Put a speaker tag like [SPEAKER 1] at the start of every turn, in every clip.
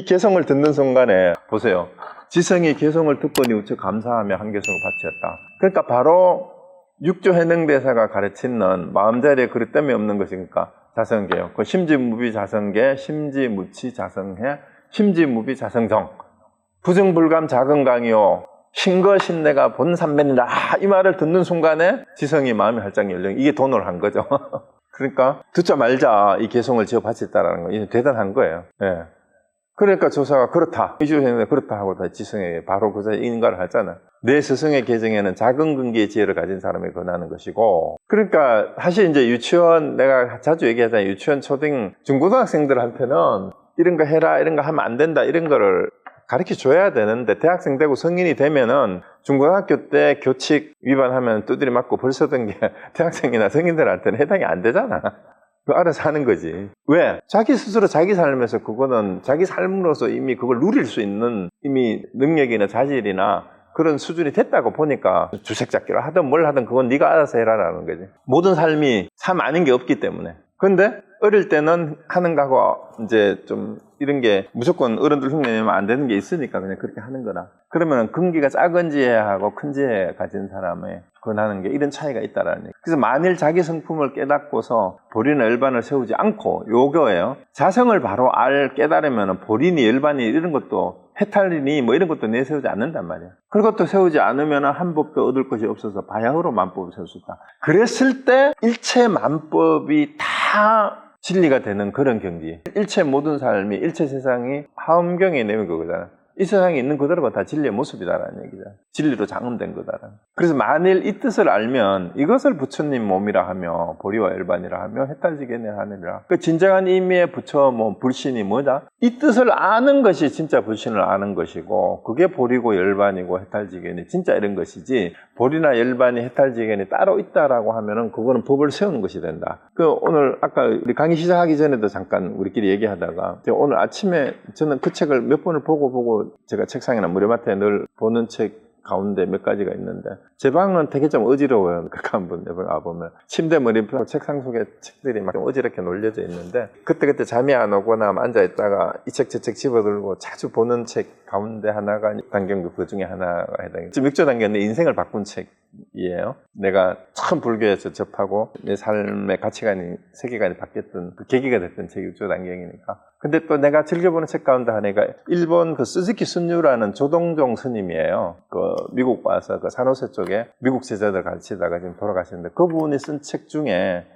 [SPEAKER 1] 이 개성을 듣는 순간에 보세요. 지성이 개성을 듣거니 우측 감사하며 한 개성을 바치었다. 그러니까 바로 육조 해능대사가 가르치는 마음자리에 그릇됨이 없는 것이니까 자성계요. 그 심지무비 자성계, 심지무치 자성해, 심지무비 자성정. 부정불감 자건강이요. 신거신내가 본삼변이다. 이 말을 듣는 순간에 지성이 마음이 활짝 열려. 이게 돈을 한 거죠. 그러니까 듣자 말자 이 개성을 지어 바쳤다라는 거. 이게 대단한 거예요. 예. 그러니까 조사가 그렇다. 이주했는데 그렇다 하고 다 지성에 바로 그 자리에 인가를 하잖아. 내 스승의 계정에는 작은 근기의 지혜를 가진 사람이 권하는 것이고. 그러니까 사실 이제 유치원 내가 자주 얘기하잖아요. 유치원 초등 중고등학생들한테는 이런 거 해라 이런 거 하면 안 된다 이런 거를 가르쳐 줘야 되는데 대학생 되고 성인이 되면은 중고등학교 때 교칙 위반하면 두드려 맞고 벌써 든 게 대학생이나 성인들한테는 해당이 안 되잖아. 그 알아서 하는 거지. 왜? 자기 스스로 자기 삶에서 그거는 자기 삶으로서 이미 그걸 누릴 수 있는 이미 능력이나 자질이나 그런 수준이 됐다고 보니까 주색 잡기를 하든 뭘 하든 그건 네가 알아서 해라라는 거지. 모든 삶이 삶 아닌 게 없기 때문에. 근데 어릴 때는 하는 거하고 이제 좀 이런 게 무조건 어른들 흉내내면 안 되는 게 있으니까 그냥 그렇게 하는 거라. 그러면 근기가 작은 지혜하고 큰 지혜 가진 사람의 권하는 게 이런 차이가 있다라는 얘기. 그래서 만일 자기 성품을 깨닫고서 보리나 열반을 세우지 않고 요거예요. 자성을 바로 깨달으면 보리니 열반이 이런 것도 해탈이니 뭐 이런 것도 내세우지 않는단 말이에요. 그것도 세우지 않으면 한 법도 얻을 것이 없어서 바야흐로 만법을 세울 수 있다. 그랬을 때 일체 만법이 다 진리가 되는 그런 경지. 일체 모든 삶이, 일체 세상이 하엄경에 내면 그거잖아. 이 세상에 있는 그대로가 다 진리의 모습이다라는 얘기잖아. 진리로 장엄된 거다라는. 그래서 만일 이 뜻을 알면 이것을 부처님 몸이라 하며 보리와 열반이라 하며 해탈지견에 하느니라. 그 진정한 의미의 부처 불신이 뭐다? 이 뜻을 아는 것이 진짜 불신을 아는 것이고 그게 보리고 열반이고 해탈지견이 진짜 이런 것이지 보리나 열반이 해탈지견이 따로 있다라고 하면은 그거는 법을 세우는 것이 된다. 그 오늘 아까 우리 강의 시작하기 전에도 잠깐 우리끼리 얘기하다가 오늘 아침에 저는 그 책을 몇 번을 보고 제가 책상이나 무료마트에 늘 보는 책 가운데 몇 가지가 있는데 제 방은 되게 좀 어지러워요. 그렇게 한번 와보면 침대 머리표 책상 속에 책들이 막 좀 어지럽게 놀려져 있는데 그때 잠이 안 오거나 앉아있다가 이 책 저 책 집어들고 자주 보는 책 가운데 하나가 단경도 그 중에 하나가 해당해요. 지금 6조 단계는 인생을 바꾼 책이에요. 내가 처음 불교에서 접하고 내 삶의 가치관이 세계관이 바뀌었던 그 계기가 됐던 책이 6조 단계이니까. 근데 또 내가 즐겨보는 책 가운데 하나가 일본 그 스즈키 순유라는 조동종 스님이에요. 그 미국 와서 그 산호세 쪽에 미국 제자들 가르치다가 지금 돌아가시는데 그분이 쓴 책 중에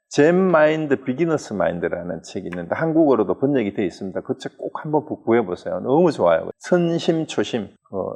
[SPEAKER 1] 젠 마인드 비기너스 마인드라는 책이 있는데 한국어로도 번역이 되어 있습니다. 그 책 꼭 한번 구해보세요. 너무 좋아요. 선심초심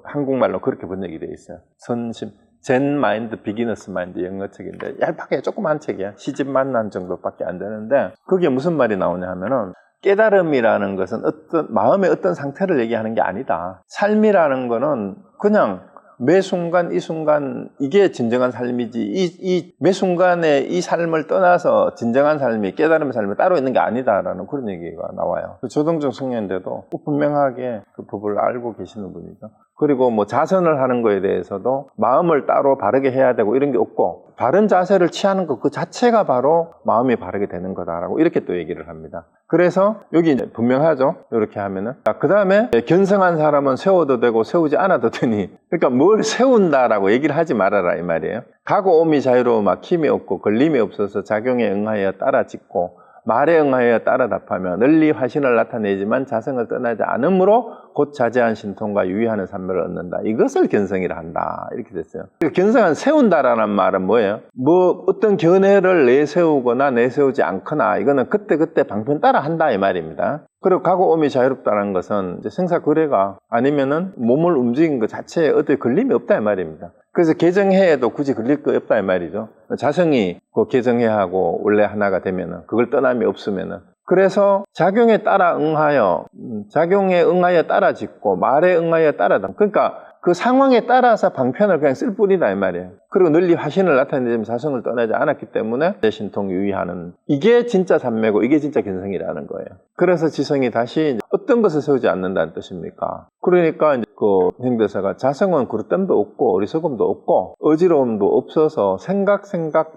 [SPEAKER 1] 한국말로 그렇게 번역이 되어 있어요. 선심 젠 마인드 비기너스 마인드 영어 책인데 얄팍해 조그만 책이야. 시집 만난 정도밖에 안 되는데 거기에 무슨 말이 나오냐 하면은 깨달음이라는 것은 마음의 어떤 상태를 얘기하는 게 아니다. 삶이라는 거는 그냥 매 순간 이 순간 이게 진정한 삶이지 이 매 순간에 이 삶을 떠나서 진정한 삶이 깨달음의 삶이 따로 있는 게 아니다라는 그런 얘기가 나와요. 조동종 성현인데도 분명하게 그 법을 알고 계시는 분이죠. 그리고 뭐 자선을 하는 거에 대해서도 마음을 따로 바르게 해야 되고 이런 게 없고 바른 자세를 취하는 것 그 자체가 바로 마음이 바르게 되는 거다라고 이렇게 또 얘기를 합니다. 그래서 여기 이제 분명하죠. 이렇게 하면은 그 다음에 견성한 사람은 세워도 되고 세우지 않아도 되니 그러니까 뭘 세운다라고 얘기를 하지 말아라 이 말이에요. 가고 오미 자유로워 막힘이 없고 걸림이 없어서 작용에 응하여 따라 짓고 말에 응하여 따라 답하며 널리 화신을 나타내지만 자성을 떠나지 않으므로 곧 자제한 신통과 유의하는 삼매를 얻는다. 이것을 견성이라 한다. 이렇게 됐어요. 견성은 세운다라는 말은 뭐예요? 뭐 어떤 견해를 내세우거나 내세우지 않거나 이거는 그때그때 방편 따라 한다 이 말입니다. 그리고 가고 오미 자유롭다는 것은 이제 생사거래가 아니면은 몸을 움직인 것 자체에 어떤 걸림이 없다 이 말입니다. 그래서 개정해에도 굳이 걸릴 거 없다 이 말이죠. 자성이 그 개정해하고 원래 하나가 되면은 그걸 떠남이 없으면은 그래서 작용에 따라 응하여 작용에 응하여 따라 짓고 말에 응하여 따라 담 그러니까 그 상황에 따라서 방편을 그냥 쓸 뿐이다 이 말이에요. 그리고 널리 화신을 나타내면 자성을 떠나지 않았기 때문에 신통 유의하는 이게 진짜 삼매고 이게 진짜 견성이라는 거예요. 그래서 지성이 다시 어떤 것을 세우지 않는다는 뜻입니까? 그러니까 이제 그 행대사가 자성은 그릇됨도 없고 어리석음도 없고 어지러움도 없어서 생각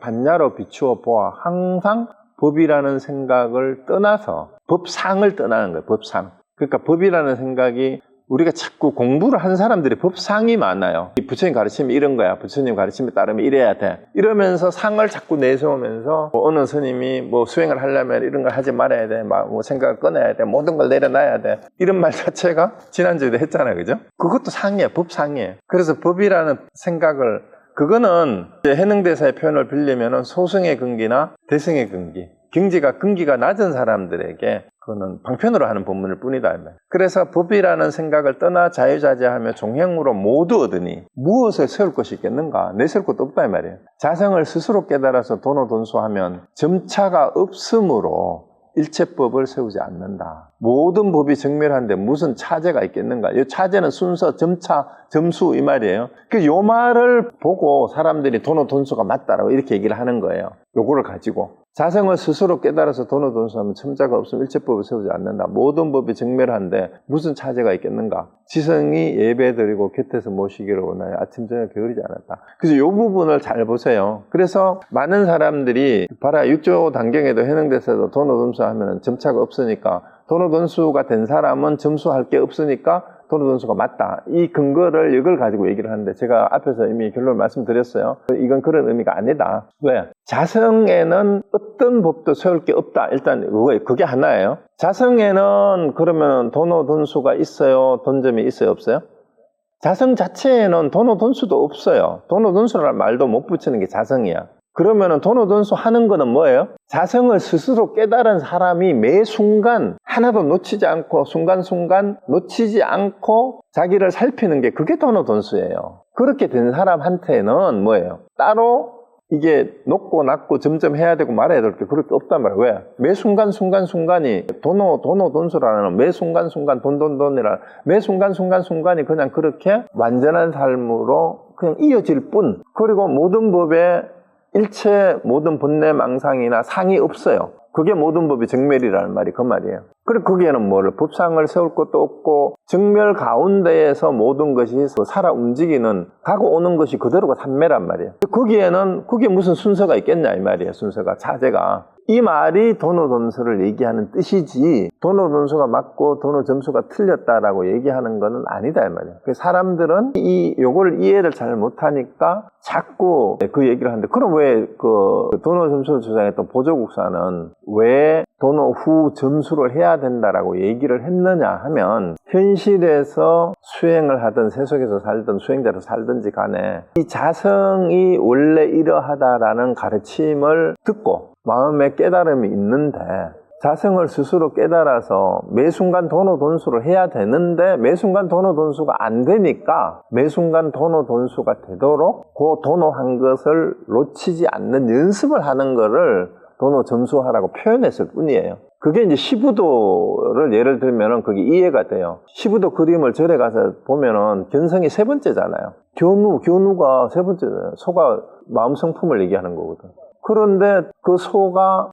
[SPEAKER 1] 반야로 비추어 보아 항상 법이라는 생각을 떠나서 법상을 떠나는 거예요. 법상. 그러니까 법이라는 생각이 우리가 자꾸 공부를 한 사람들이 법상이 많아요. 부처님 가르침이 이런 거야. 부처님 가르침에 따르면 이래야 돼. 이러면서 상을 자꾸 내세우면서 어느 스님이 수행을 하려면 이런 걸 하지 말아야 돼. 생각을 꺼내야 돼. 모든 걸 내려놔야 돼. 이런 말 자체가 지난주에도 했잖아요. 그죠? 그것도 상이에요. 법상이에요. 그래서 법이라는 생각을 그거는 이제 해능대사의 표현을 빌리면은 소승의 근기나 대승의 근기. 근기가 낮은 사람들에게 그거는 방편으로 하는 법문일 뿐이다. 그래서 법이라는 생각을 떠나 자유자재하며 종행으로 모두 얻으니 무엇을 세울 것이 있겠는가? 내세울 것도 없다 이 말이에요. 자성을 스스로 깨달아서 도노돈수하면 점차가 없으므로 일체법을 세우지 않는다. 모든 법이 정멸한데 무슨 차제가 있겠는가? 이 차제는 순서, 점차, 점수 이 말이에요. 요 말을 보고 사람들이 도노돈수가 맞다라고 이렇게 얘기를 하는 거예요. 요거를 가지고. 자성을 스스로 깨달아서 도노돈수하면 첨자가 없으면 일체법을 세우지 않는다. 모든 법이 정멸한데 무슨 차제가 있겠는가? 지성이 예배드리고 곁에서 모시기를 원하여 아침 저녁 게으르지 않았다. 그래서 이 부분을 잘 보세요. 그래서 많은 사람들이 봐라 6조 단경에도 해능대사에도 도노돈수하면 점차가 없으니까 도노돈수가 된 사람은 점수할 게 없으니까 도노돈수가 맞다. 이 근거를 이걸 가지고 얘기를 하는데 제가 앞에서 이미 결론을 말씀드렸어요. 이건 그런 의미가 아니다. 왜? 자성에는 어떤 법도 세울 게 없다. 일단 그게 하나예요. 자성에는 그러면 도노돈수가 있어요? 돈점이 있어요? 없어요? 자성 자체에는 도노돈수도 없어요. 도노돈수라는 말도 못 붙이는 게 자성이야. 그러면은 도노돈수 하는 거는 뭐예요? 자성을 스스로 깨달은 사람이 매 순간 하나도 놓치지 않고 순간순간 놓치지 않고 자기를 살피는 게 그게 도노돈수예요. 그렇게 된 사람한테는 뭐예요? 따로 이게 높고 낮고 점점 해야 되고 말아야 될 게 그렇게 없단 말이에요. 왜? 매 순간순간이 도노돈수라는 매 순간순간 돈이라 매 순간순간이 그냥 그렇게 완전한 삶으로 그냥 이어질 뿐. 그리고 모든 법에 일체 모든 본래 망상이나 상이 없어요. 그게 모든 법이 정멸이라는 말이 그 말이에요. 그리고 거기에는 뭐를 법상을 세울 것도 없고 정멸 가운데에서 모든 것이 살아 움직이는 가고 오는 것이 그대로가 삼매란 말이에요. 거기에는 그게 무슨 순서가 있겠냐 이 말이에요. 순서가 차제가. 이 말이 도노돈수를 얘기하는 뜻이지 도노돈수가 맞고 도노점수가 틀렸다라고 얘기하는 거는 아니다 이 말이에요. 사람들은 요거를 이해를 잘 못하니까 자꾸 그 얘기를 하는데 그럼 왜 그 도노점수를 주장했던 보조국사는 왜 도노 후 점수를 해야 된다라고 얘기를 했느냐 하면 현실에서 수행을 하든 세속에서 살든 수행자로 살든지 간에 이 자성이 원래 이러하다라는 가르침을 듣고 마음에 깨달음이 있는데 자성을 스스로 깨달아서 매 순간 도노돈수를 해야 되는데 매 순간 도노돈수가 안 되니까 매 순간 도노돈수가 되도록 그 도노한 것을 놓치지 않는 연습을 하는 거를 도노점수하라고 표현했을 뿐이에요. 그게 이제 시부도를 예를 들면은 그게 이해가 돼요. 시부도 그림을 절에 가서 보면은 견성이 세 번째잖아요. 견우가 세 번째잖아요. 소가 마음 성품을 얘기하는 거거든. 그런데 그 소가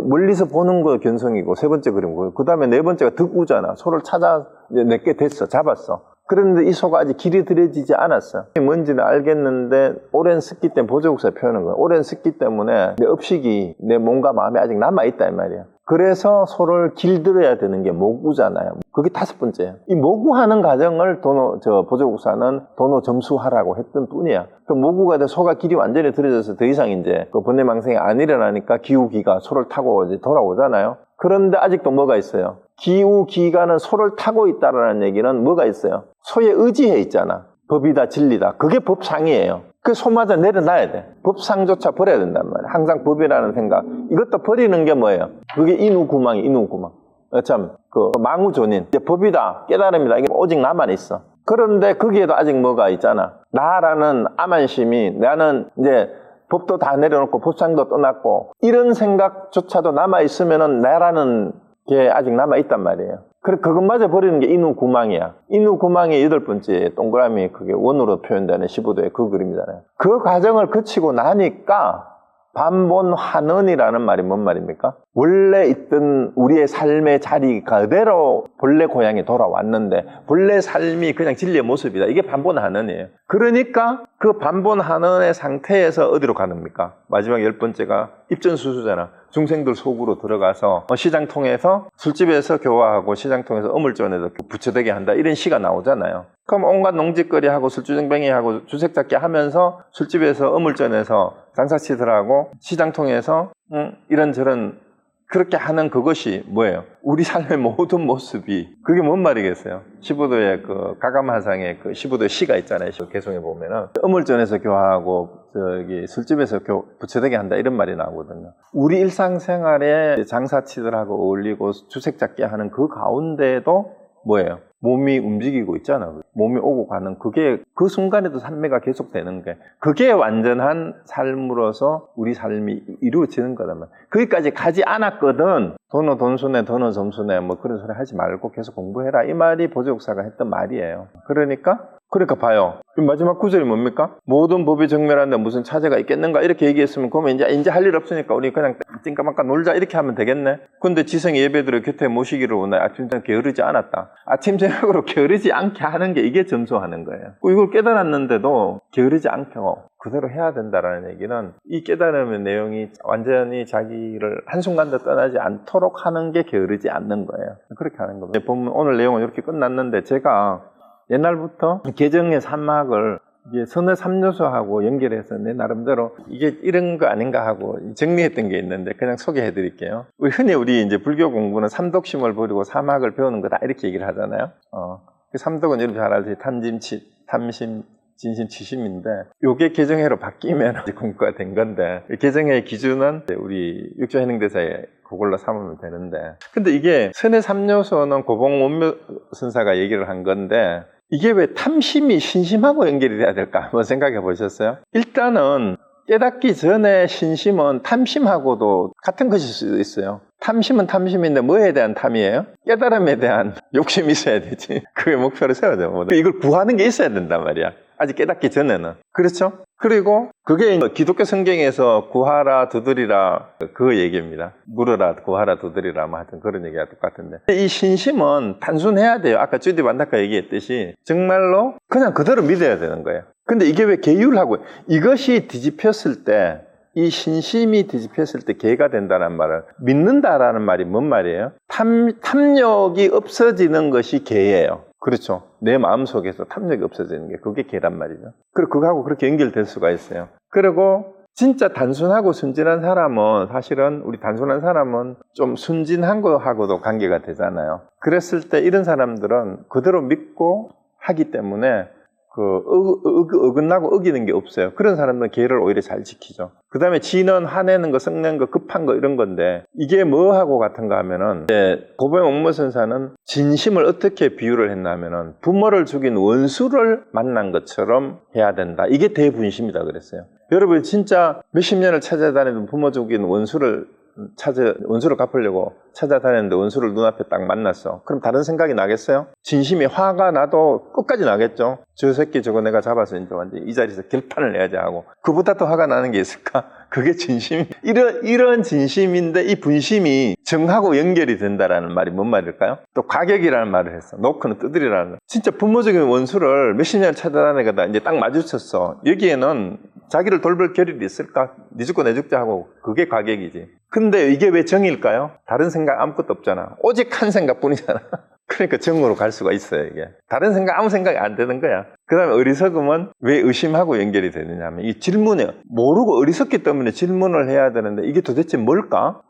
[SPEAKER 1] 멀리서 보는 거 견성이고 세 번째 그림이고 그 다음에 네 번째가 득우잖아. 소를 찾아 내게 됐어. 잡았어. 그런데 이 소가 아직 길이 들여지지 않았어. 뭔지는 알겠는데 오랜 습기 때문에 보조국사에 표현한 거야. 오랜 습기 때문에 내 업식이 내 몸과 마음에 아직 남아있다 이 말이야. 그래서 소를 길들여야 되는 게 모구잖아요. 그게 다섯 번째예요. 이 모구하는 과정을 보조국사는 도노점수하라고 했던 뿐이야. 그 모구가 돼 소가 길이 완전히 들여져서 더 이상 이제 그 번뇌망상이 안 일어나니까 기우기가 소를 타고 이제 돌아오잖아요. 그런데 아직도 뭐가 있어요? 기우기가는 소를 타고 있다라는 얘기는 뭐가 있어요? 소에 의지해 있잖아. 법이다 진리다. 그게 법상이에요. 그 소마저 내려놔야 돼. 법상조차 버려야 된단 말이야. 항상 법이라는 생각. 이것도 버리는 게 뭐예요? 그게 인우구망이 인우구망. 참, 망우존인. 이제 법이다, 깨달음이다. 이게 오직 나만 있어. 그런데 거기에도 아직 뭐가 있잖아. 나라는 암안심이 나는 이제 법도 다 내려놓고 법상도 떠났고 이런 생각조차도 남아있으면은 나라는 게 아직 남아있단 말이에요. 그래, 그것마저 버리는 게 인우구망이야. 인우구망의 여덟 번째 동그라미 그게 원으로 표현되는 15도의 그 그림이잖아요. 그 과정을 거치고 나니까 반본환원이라는 말이 뭔 말입니까? 원래 있던 우리의 삶의 자리가 그대로 본래 고향에 돌아왔는데 본래 삶이 그냥 진리의 모습이다. 이게 반본환원이에요. 그러니까 그 반본환원의 상태에서 어디로 가는겁니까? 마지막 열 번째가 입전수수잖아. 중생들 속으로 들어가서 시장 통해서 술집에서 교화하고 시장 통해서 어물전에서 부처되게 한다. 이런 시가 나오잖아요. 그럼 온갖 농짓거리하고 술주정뱅이하고 주색잡기 하면서 술집에서 어물전에서 장사치들하고 시장 통해서 이런저런 그렇게 하는 그것이 뭐예요? 우리 삶의 모든 모습이 그게 뭔 말이겠어요? 시부도의 그 가감하상의 그 시부도의 시가 있잖아요. 개송해 보면은 어물전에서 교화하고 술집에서 부처되게 한다 이런 말이 나오거든요. 우리 일상생활에 장사치들하고 어울리고 주색잡기 하는 그 가운데에도 뭐예요? 몸이 움직이고 있잖아요. 몸이 오고 가는 그게 그 순간에도 삼매가 계속되는 게 그게 완전한 삶으로서 우리 삶이 이루어지는 거라면 거기까지 가지 않았거든. 도너 돈순에 도너 점순에 뭐 그런 소리 하지 말고 계속 공부해라 이 말이 보조국사가 했던 말이에요. 그러니까 봐요. 마지막 구절이 뭡니까? 모든 법이 정멸한데 무슨 차제가 있겠는가 이렇게 얘기했으면 그러면 이제 할 일 없으니까 우리 그냥 찡까망까 놀자 이렇게 하면 되겠네. 근데 지성이 예배들을 곁에 모시기를 원해 아침 저녁 게으르지 않았다. 아침 저녁으로 게으르지 않게 하는 게 이게 점수하는 거예요. 이걸 깨달았는데도 게으르지 않게 그대로 해야 된다라는 얘기는 이 깨달음의 내용이 완전히 자기를 한순간도 떠나지 않도록 하는 게 게으르지 않는 거예요. 그렇게 하는 겁니다. 보면 오늘 내용은 이렇게 끝났는데 제가 옛날부터 개정의 삼막을 선의 삼요소하고 연결해서 내 나름대로 이게 이런 거 아닌가 하고 정리했던 게 있는데 그냥 소개해 드릴게요. 흔히 우리 이제 불교 공부는 삼독심을 버리고 삼학을 배우는 거다 이렇게 얘기를 하잖아요. 삼독은 여러분 잘 알지 탐심, 진심, 치심인데 요게 개정회로 바뀌면 이제 공부가 된 건데 개정회의 기준은 우리 육조해능대사에 그걸로 삼으면 되는데 근데 이게 선의 삼요소는 고봉원묘선사가 얘기를 한 건데 이게 왜 탐심이 신심하고 연결이 돼야 될까 한번 생각해 보셨어요? 일단은 깨닫기 전에 신심은 탐심하고도 같은 것일 수도 있어요. 탐심은 탐심인데 뭐에 대한 탐이에요? 깨달음에 대한 욕심이 있어야 되지. 그게 목표를 세워야 돼요. 이걸 구하는 게 있어야 된단 말이야. 아직 깨닫기 전에는. 그렇죠? 그리고 그게 기독교 성경에서 구하라 두드리라 그 얘기입니다. 물어라 구하라 두드리라 뭐 하여튼 그런 얘기가 똑같은데 이 신심은 단순해야 돼요. 아까 주디 반다카 얘기했듯이 정말로 그냥 그대로 믿어야 되는 거예요. 근데 이게 왜 계율하고 이것이 뒤집혔을 때 이 신심이 뒤집혔을 때 개가 된다는 말은 믿는다라는 말이 뭔 말이에요? 탐욕이 없어지는 것이 개예요. 그렇죠. 내 마음속에서 탐욕이 없어지는 게 그게 개란 말이죠. 그리고 그거하고 그렇게 연결될 수가 있어요. 그리고 진짜 단순하고 순진한 사람은 사실은 우리 단순한 사람은 좀 순진한 거하고도 관계가 되잖아요. 그랬을 때 이런 사람들은 그대로 믿고 하기 때문에 어긋나고 어기는 게 없어요. 그런 사람들은 계를 오히려 잘 지키죠. 그 다음에 진언, 화내는 거, 썩는 거, 급한 거 이런 건데 이게 뭐하고 같은가 하면은 고봉옥무선사는 진심을 어떻게 비유를 했나 하면은 부모를 죽인 원수를 만난 것처럼 해야 된다. 이게 대분심이다 그랬어요. 여러분 진짜 몇십 년을 찾아다니던 부모 죽인 원수를 갚으려고 찾아다녔는데 원수를 눈앞에 딱 만났어. 그럼 다른 생각이 나겠어요? 진심이 화가 나도 끝까지 나겠죠. 저 새끼 저거 내가 잡아서 이제 완전 이 자리에서 결판을 내야지 하고 그보다 더 화가 나는 게 있을까? 그게 진심. 이런 진심인데 이 분심이 정하고 연결이 된다라는 말이 뭔 말일까요? 또 가격이라는 말을 했어. 노크는 두드리라는 거. 진짜 부모적인 원수를 몇십 년 찾아다니다가 이제 딱 마주쳤어. 여기에는 자기를 돌볼 겨를이 있을까? 네 죽고 내 죽자 하고 그게 가격이지. 근데 이게 왜 정일까요? 다른 생각 아무것도 없잖아. 오직 한 생각뿐이잖아. 그러니까 정으로 갈 수가 있어요 이게. 다른 생각 아무 생각이 안 되는 거야. 그 다음에 어리석음은 왜 의심하고 연결이 되느냐 하면 이 질문에 모르고 어리석기 때문에 질문을 해야 되는데 이게 도대체 뭘까?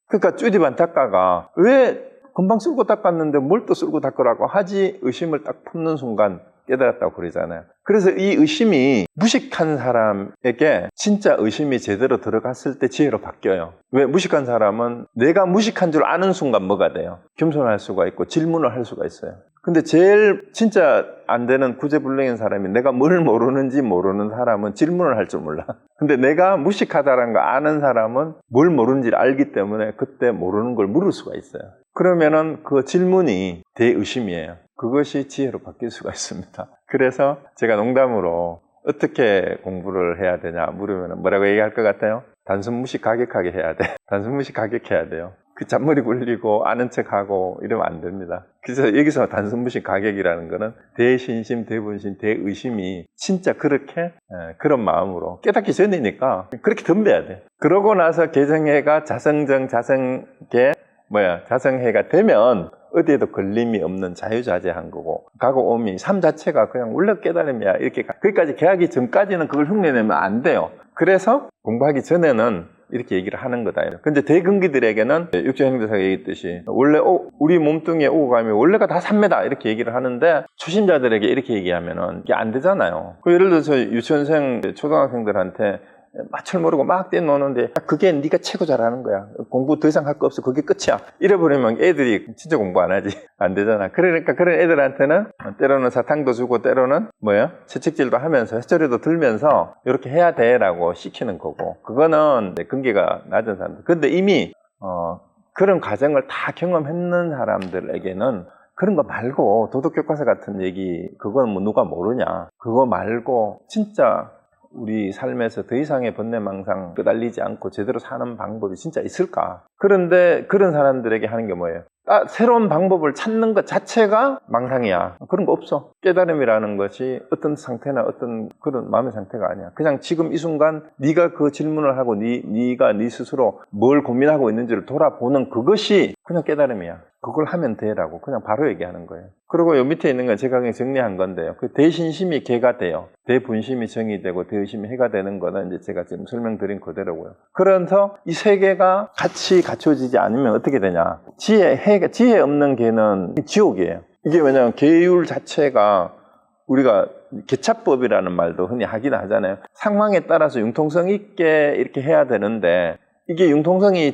[SPEAKER 1] 그러니까 쭈디반타카가 왜 금방 쓸고 닦았는데 뭘 또 쓸고 닦으라고 하지 의심을 딱 품는 순간 깨달았다고 그러잖아요. 그래서 이 의심이 무식한 사람에게 진짜 의심이 제대로 들어갔을 때 지혜로 바뀌어요. 왜? 무식한 사람은 내가 무식한 줄 아는 순간 뭐가 돼요? 겸손할 수가 있고 질문을 할 수가 있어요. 근데 제일 진짜 안 되는 구제불능인 사람이 내가 뭘 모르는지 모르는 사람은 질문을 할 줄 몰라. 근데 내가 무식하다는 거 아는 사람은 뭘 모르는지를 알기 때문에 그때 모르는 걸 물을 수가 있어요. 그러면은 그 질문이 대의심이에요. 그것이 지혜로 바뀔 수가 있습니다. 그래서 제가 농담으로 어떻게 공부를 해야 되냐 물으면 뭐라고 얘기할 것 같아요? 단순 무식 가격하게 해야 돼. 단순 무식 가격해야 돼요. 그 잔머리 굴리고 아는 척하고 이러면 안 됩니다. 그래서 여기서 단순무식 가격이라는 거는 대신심, 대분심, 대의심이 진짜 그렇게 그런 마음으로 깨닫기 전이니까 그렇게 덤벼야 돼. 그러고 나서 개정해가 자성해가 되면 어디에도 걸림이 없는 자유자재한 거고 가고오미 삶 자체가 그냥 원래 깨달음이야. 이렇게 거기까지 개하기 전까지는 그걸 흉내내면 안 돼요. 그래서 공부하기 전에는 이렇게 얘기를 하는 거다. 근데 대근기들에게는 육조행대사가 얘기했듯이 원래 우리 몸뚱이에 오고 가면 원래가 다 삼매다 이렇게 얘기를 하는데 초심자들에게 이렇게 얘기하면은 이게 안 되잖아요. 예를 들어서 유치원생 초등학생들한테 마철 모르고 막 떼놓는데 그게 네가 최고 잘하는 거야. 공부 더 이상 할 거 없어. 그게 끝이야. 이래버리면 애들이 진짜 공부 안 하지. 안 되잖아. 그러니까 그런 애들한테는 때로는 사탕도 주고 때로는 채찍질도 하면서 해초리도 들면서 이렇게 해야 돼라고 시키는 거고 그거는 근기가 낮은 사람들. 근데 이미 그런 과정을 다 경험했는 사람들에게는 그런 거 말고 도덕교과서 같은 얘기 그건 뭐 누가 모르냐. 그거 말고 진짜 우리 삶에서 더 이상의 번뇌망상 끄달리지 않고 제대로 사는 방법이 진짜 있을까? 그런데 그런 사람들에게 하는 게 뭐예요? 새로운 방법을 찾는 것 자체가 망상이야. 그런 거 없어. 깨달음이라는 것이 어떤 상태나 어떤 그런 마음의 상태가 아니야. 그냥 지금 이 순간 네가 그 질문을 하고 네가 네 스스로 뭘 고민하고 있는지를 돌아보는 그것이 그냥 깨달음이야. 그걸 하면 돼라고 그냥 바로 얘기하는 거예요. 그리고 요 밑에 있는 건 제가 그냥 정리한 건데요. 그 대신심이 개가 돼요. 대분심이 정이 되고 대의심이 해가 되는 거는 이제 제가 지금 설명드린 그대로고요. 그래서 이 세 개가 같이 갖춰지지 않으면 어떻게 되냐? 지혜 없는 개는 지옥이에요. 이게 왜냐하면 계율 자체가 우리가 개차법이라는 말도 흔히 하긴 하잖아요. 상황에 따라서 융통성 있게 이렇게 해야 되는데 이게 융통성이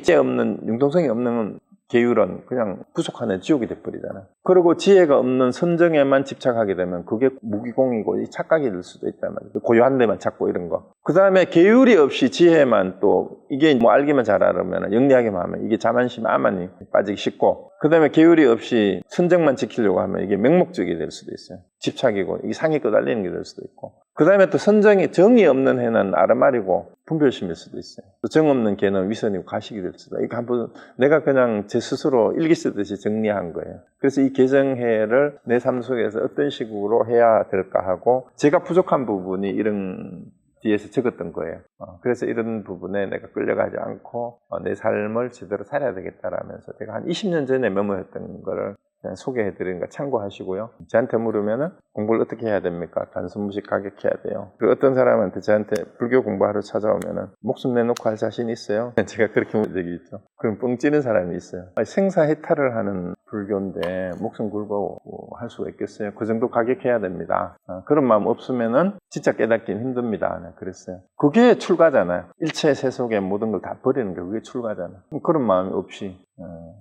[SPEAKER 1] 없는 계율은 그냥 부족하는 지옥이 돼버리잖아요. 그리고 지혜가 없는 선정에만 집착하게 되면 그게 무기공이고 착각이 될 수도 있단 말이에요. 고요한 데만 찾고 이런 거. 그 다음에 계율이 없이 지혜만 또 이게 알기만 잘 알으면 영리하게만 하면 이게 자만심, 아만이 빠지기 쉽고 그 다음에 계율이 없이 선정만 지키려고 하면 이게 맹목적이 될 수도 있어요. 집착이고 이게 상이 끄달리는 게 될 수도 있고 그 다음에 또 정이 없는 해는 아르말이고 분별심일 수도 있어요. 또 정 없는 개는 위선이고 가식이 될 수도 있고 이거 한번 내가 그냥 제 스스로 일기 쓰듯이 정리한 거예요. 그래서 이 개정해를 내 삶 속에서 어떤 식으로 해야 될까 하고 제가 부족한 부분이 이런 뒤에서 적었던 거예요. 그래서 이런 부분에 내가 끌려가지 않고 내 삶을 제대로 살아야 되겠다라면서 제가 한 20년 전에 메모했던 거를 그냥 소개해드리는 거 참고하시고요. 저한테 물으면은 공부를 어떻게 해야 됩니까? 단순무식 가격해야 돼요. 그리고 어떤 사람한테 저한테 불교 공부하러 찾아오면은 목숨 내놓고 할 자신 있어요? 제가 그렇게 본 적이 있죠. 그럼 뻥 찌는 사람이 있어요. 생사해탈을 하는 불교인데 목숨 걸고 할 수가 있겠어요? 그 정도 가격해야 됩니다. 그런 마음 없으면은 진짜 깨닫기는 힘듭니다. 그랬어요. 그게 출가잖아요. 일체 세속의 모든 걸 다 버리는 게 그게 출가잖아요. 그런 마음이 없이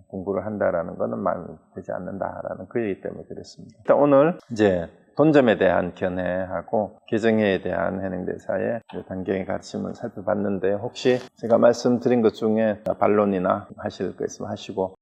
[SPEAKER 1] 공부를 한다라는 것은 마음이 되지 않는다라는 그 얘기 때문에 그랬습니다. 일단 오늘 이제 돈점에 대한 견해하고 개정해에 대한 해능대사의 단경의 가르침을 살펴봤는데 혹시 제가 말씀드린 것 중에 반론이나 하실 거 있으면 하시고